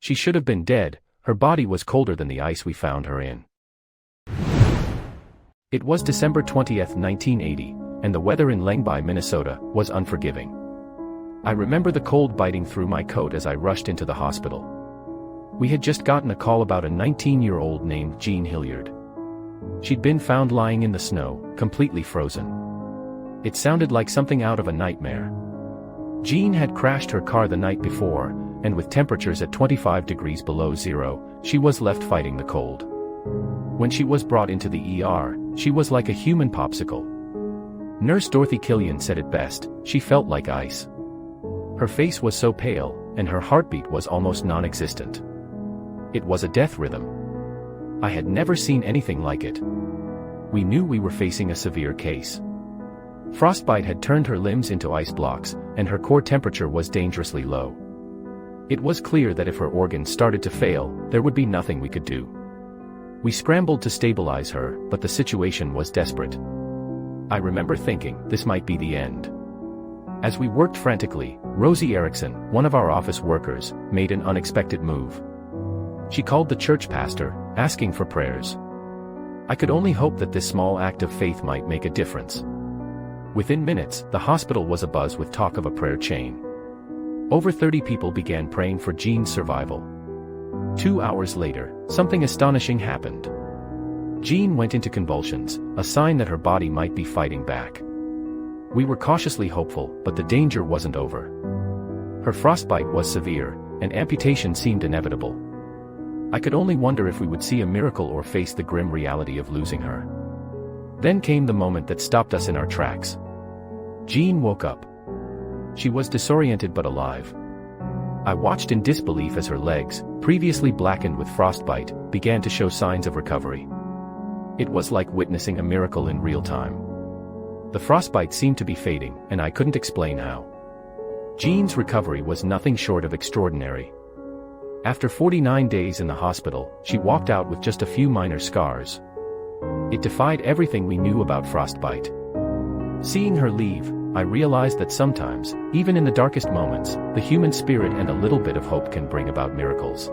She should have been dead. Her body was colder than the ice we found her in. It was December 20th, 1980, and the weather in Lengby, Minnesota, was unforgiving. I remember the cold biting through my coat as I rushed into the hospital. We had just gotten a call about a 19-year-old named Jean Hilliard. She'd been found lying in the snow, completely frozen. It sounded like something out of a nightmare. Jean had crashed her car the night before, and with temperatures at 25 degrees below zero, she was left fighting the cold. When she was brought into the ER, she was like a human popsicle. Nurse Dorothy Killian said it best, she felt like ice. Her face was so pale, and her heartbeat was almost non-existent. It was a death rhythm. I had never seen anything like it. We knew we were facing a severe case. Frostbite had turned her limbs into ice blocks, and her core temperature was dangerously low. It was clear that if her organs started to fail, there would be nothing we could do. We scrambled to stabilize her, but the situation was desperate. I remember thinking, this might be the end. As we worked frantically, Rosie Erickson, one of our office workers, made an unexpected move. She called the church pastor, asking for prayers. I could only hope that this small act of faith might make a difference. Within minutes, the hospital was abuzz with talk of a prayer chain. Over 30 people began praying for Jean's survival. 2 hours later, something astonishing happened. Jean went into convulsions, a sign that her body might be fighting back. We were cautiously hopeful, but the danger wasn't over. Her frostbite was severe, and amputation seemed inevitable. I could only wonder if we would see a miracle or face the grim reality of losing her. Then came the moment that stopped us in our tracks. Jean woke up. She was disoriented but alive. I watched in disbelief as her legs, previously blackened with frostbite, began to show signs of recovery. It was like witnessing a miracle in real time. The frostbite seemed to be fading, and I couldn't explain how. Jean's recovery was nothing short of extraordinary. After 49 days in the hospital, she walked out with just a few minor scars. It defied everything we knew about frostbite. Seeing her leave, I realized that sometimes, even in the darkest moments, the human spirit and a little bit of hope can bring about miracles.